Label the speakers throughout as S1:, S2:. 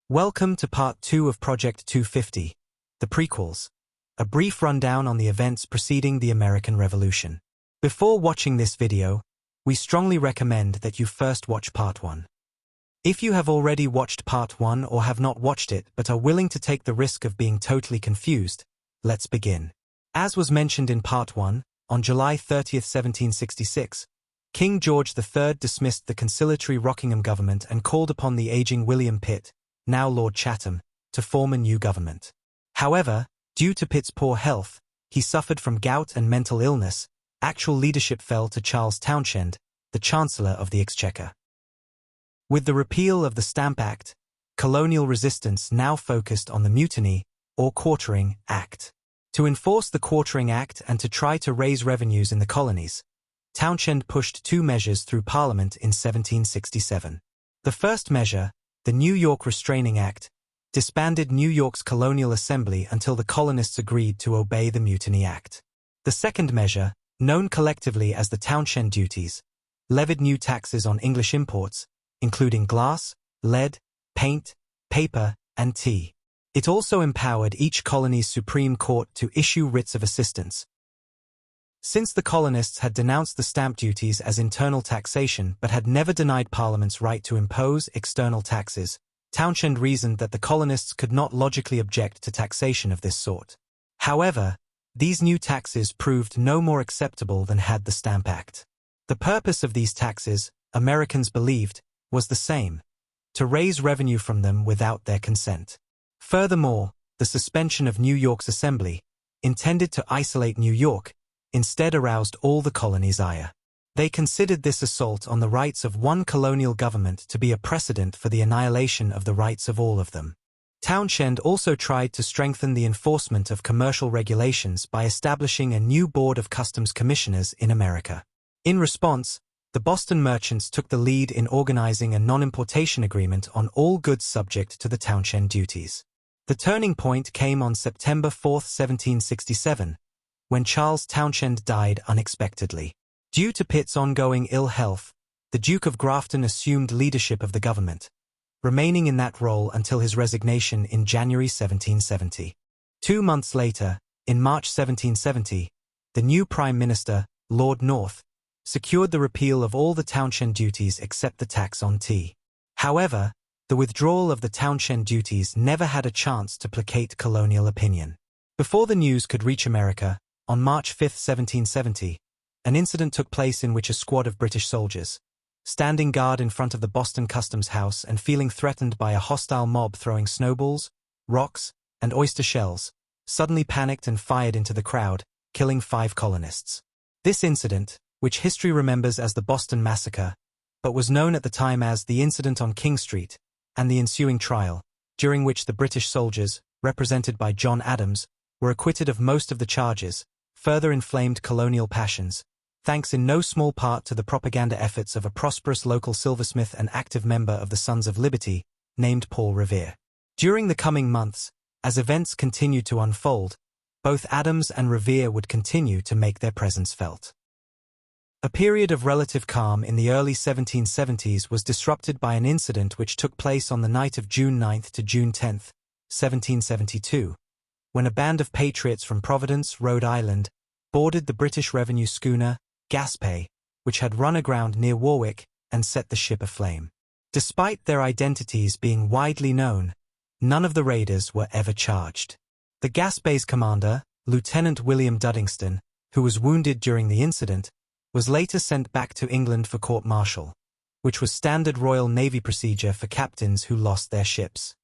S1: Welcome to Part 2 of Project 250, the Prequels, a brief rundown on the events preceding the American Revolution. Before watching this video, we strongly recommend that you first watch Part 1. If you have already watched Part 1 or have not watched it but are willing to take the risk of being totally confused, let's begin. As was mentioned in Part 1, on July 30, 1766, King George III dismissed the conciliatory Rockingham government and called upon the aging William Pitt, now Lord Chatham, to form a new government. However, due to Pitt's poor health, he suffered from gout and mental illness. Actual leadership fell to Charles Townshend, the Chancellor of the Exchequer. With the repeal of the Stamp Act, colonial resistance now focused on the Mutiny, or Quartering, Act. To enforce the Quartering Act and to try to raise revenues in the colonies, Townshend pushed two measures through Parliament in 1767. The first measure, the New York Restraining Act, disbanded New York's colonial assembly until the colonists agreed to obey the Mutiny Act. The second measure, known collectively as the Townshend Duties, levied new taxes on English imports, including glass, lead, paint, paper, and tea. It also empowered each colony's Supreme Court to issue writs of assistance. Since the colonists had denounced the stamp duties as internal taxation but had never denied Parliament's right to impose external taxes, Townshend reasoned that the colonists could not logically object to taxation of this sort. However, these new taxes proved no more acceptable than had the Stamp Act. The purpose of these taxes, Americans believed, was the same: to raise revenue from them without their consent. Furthermore, the suspension of New York's assembly, intended to isolate New York, instead aroused all the colony's ire. They considered this assault on the rights of one colonial government to be a precedent for the annihilation of the rights of all of them. Townshend also tried to strengthen the enforcement of commercial regulations by establishing a new Board of Customs Commissioners in America. In response, the Boston merchants took the lead in organizing a non-importation agreement on all goods subject to the Townshend duties. The turning point came on September 4, 1767, when Charles Townshend died unexpectedly. Due to Pitt's ongoing ill health, the Duke of Grafton assumed leadership of the government, remaining in that role until his resignation in January 1770. 2 months later, in March 1770, the new Prime Minister, Lord North, secured the repeal of all the Townshend duties except the tax on tea. However, the withdrawal of the Townshend duties never had a chance to placate colonial opinion. Before the news could reach America, on March 5, 1770, an incident took place in which a squad of British soldiers, standing guard in front of the Boston Customs House and feeling threatened by a hostile mob throwing snowballs, rocks, and oyster shells, suddenly panicked and fired into the crowd, killing 5 colonists. This incident, which history remembers as the Boston Massacre, but was known at the time as the Incident on King Street, and the ensuing trial, during which the British soldiers, represented by John Adams, were acquitted of most of the charges, further inflamed colonial passions, thanks in no small part to the propaganda efforts of a prosperous local silversmith and active member of the Sons of Liberty, named Paul Revere. During the coming months, as events continued to unfold, both Adams and Revere would continue to make their presence felt. A period of relative calm in the early 1770s was disrupted by an incident which took place on the night of June 9 to June 10, 1772, when a band of patriots from Providence, Rhode Island, boarded the British revenue schooner, Gaspé, which had run aground near Warwick, and set the ship aflame. Despite their identities being widely known, none of the raiders were ever charged. The Gaspé's commander, Lieutenant William Duddingston, who was wounded during the incident, was later sent back to England for court-martial, which was standard Royal Navy procedure for captains who lost their ships.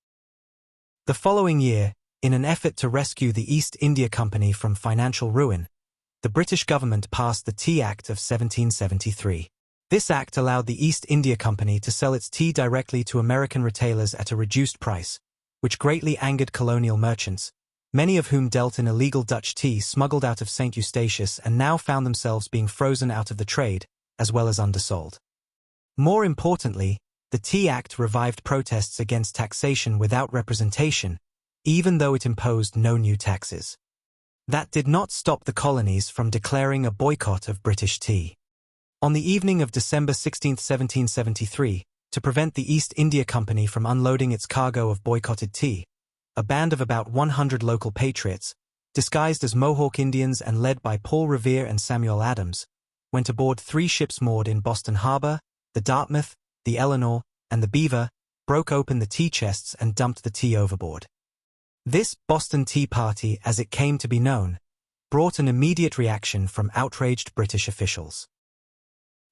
S1: The following year, in an effort to rescue the East India Company from financial ruin, the British government passed the Tea Act of 1773. This act allowed the East India Company to sell its tea directly to American retailers at a reduced price, which greatly angered colonial merchants, many of whom dealt in illegal Dutch tea smuggled out of St. Eustatius and now found themselves being frozen out of the trade, as well as undersold. More importantly, the Tea Act revived protests against taxation without representation, even though it imposed no new taxes. That did not stop the colonies from declaring a boycott of British tea. On the evening of December 16, 1773, To prevent the East India Company from unloading its cargo of boycotted tea, a band of about 100 local patriots, disguised as Mohawk Indians and led by Paul Revere and Samuel Adams, went aboard 3 ships moored in Boston Harbor, the Dartmouth, the Eleanor, and the Beaver, broke open the tea chests and dumped the tea overboard. This Boston Tea Party, as it came to be known, brought an immediate reaction from outraged British officials.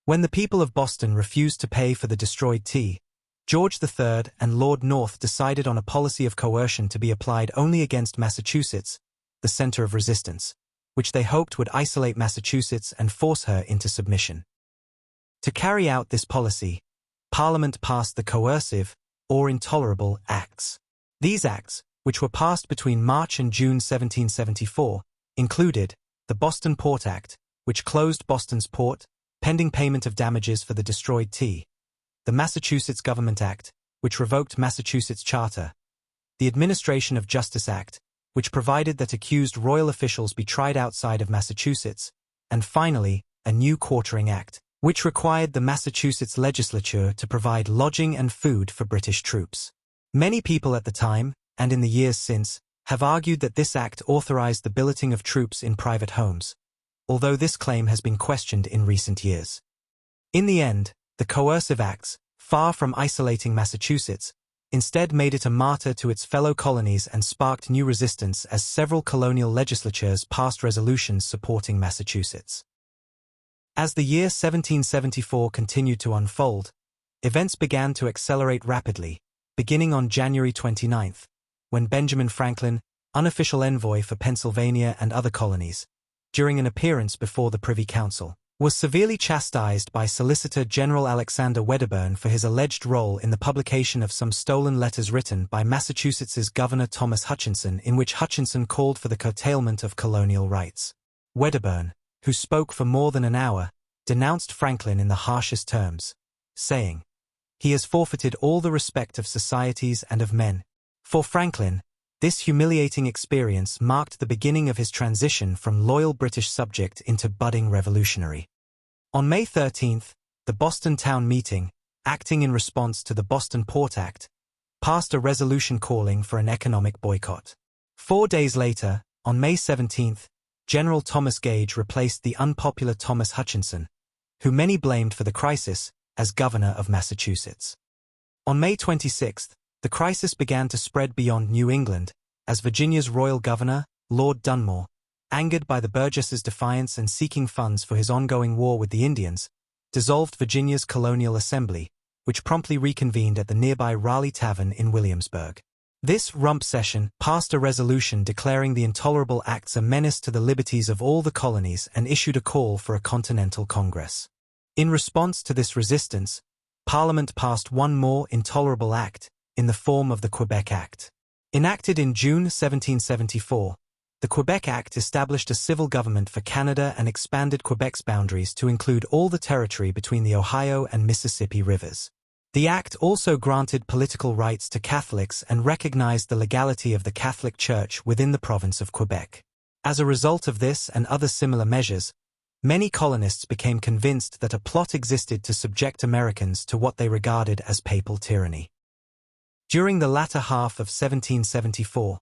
S1: When the people of Boston refused to pay for the destroyed tea, George III and Lord North decided on a policy of coercion to be applied only against Massachusetts, the center of resistance, which they hoped would isolate Massachusetts and force her into submission. To carry out this policy, Parliament passed the Coercive, or Intolerable, Acts. These acts, which were passed between March and June 1774, included the Boston Port Act, which closed Boston's port, pending payment of damages for the destroyed tea, the Massachusetts Government Act, which revoked Massachusetts' charter, the Administration of Justice Act, which provided that accused royal officials be tried outside of Massachusetts, and finally, a new Quartering Act, which required the Massachusetts legislature to provide lodging and food for British troops. Many people at the time, and in the years since, have argued that this act authorized the billeting of troops in private homes, although this claim has been questioned in recent years. In the end, the Coercive Acts, far from isolating Massachusetts, instead made it a martyr to its fellow colonies and sparked new resistance as several colonial legislatures passed resolutions supporting Massachusetts. As the year 1774 continued to unfold, events began to accelerate rapidly, beginning on January 29, when Benjamin Franklin, unofficial envoy for Pennsylvania and other colonies, during an appearance before the Privy Council, was severely chastised by Solicitor General Alexander Wedderburn for his alleged role in the publication of some stolen letters written by Massachusetts's Governor Thomas Hutchinson, in which Hutchinson called for the curtailment of colonial rights. Wedderburn, who spoke for more than an hour, denounced Franklin in the harshest terms, saying, "He has forfeited all the respect of societies and of men." For Franklin, this humiliating experience marked the beginning of his transition from loyal British subject into budding revolutionary. On May 13, the Boston Town Meeting, acting in response to the Boston Port Act, passed a resolution calling for an economic boycott. 4 days later, on May 17, General Thomas Gage replaced the unpopular Thomas Hutchinson, who many blamed for the crisis, as governor of Massachusetts. On May 26, the crisis began to spread beyond New England, as Virginia's royal governor, Lord Dunmore, angered by the Burgesses' defiance and seeking funds for his ongoing war with the Indians, dissolved Virginia's colonial assembly, which promptly reconvened at the nearby Raleigh Tavern in Williamsburg. This rump session passed a resolution declaring the Intolerable Acts a menace to the liberties of all the colonies and issued a call for a Continental Congress. In response to this resistance, Parliament passed one more Intolerable Act, in the form of the Quebec Act. Enacted in June 1774, the Quebec Act established a civil government for Canada and expanded Quebec's boundaries to include all the territory between the Ohio and Mississippi rivers. The act also granted political rights to Catholics and recognized the legality of the Catholic Church within the province of Quebec. As a result of this and other similar measures, many colonists became convinced that a plot existed to subject Americans to what they regarded as papal tyranny. During the latter half of 1774,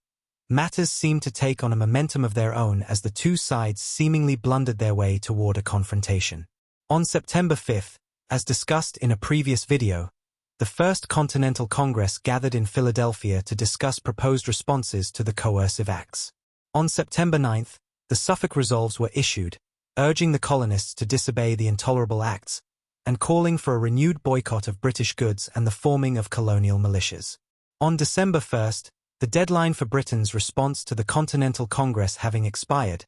S1: matters seemed to take on a momentum of their own as the two sides seemingly blundered their way toward a confrontation. On September 5, as discussed in a previous video, the First Continental Congress gathered in Philadelphia to discuss proposed responses to the Coercive Acts. On September 9, the Suffolk Resolves were issued, urging the colonists to disobey the Intolerable Acts, and calling for a renewed boycott of British goods and the forming of colonial militias. On December 1, the deadline for Britain's response to the Continental Congress having expired,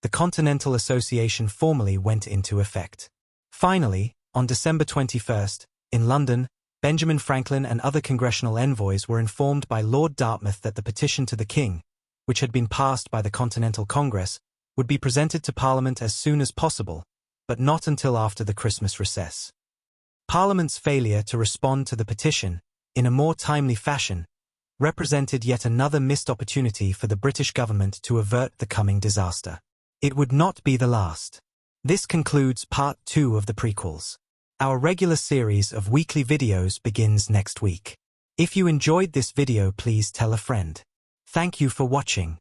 S1: the Continental Association formally went into effect. Finally, on December 21, in London, Benjamin Franklin and other congressional envoys were informed by Lord Dartmouth that the petition to the King, which had been passed by the Continental Congress, would be presented to Parliament as soon as possible, but not until after the Christmas recess. Parliament's failure to respond to the petition, in a more timely fashion, represented yet another missed opportunity for the British government to avert the coming disaster. It would not be the last. This concludes Part 2 of the Prequels. Our regular series of weekly videos begins next week. If you enjoyed this video, please tell a friend. Thank you for watching.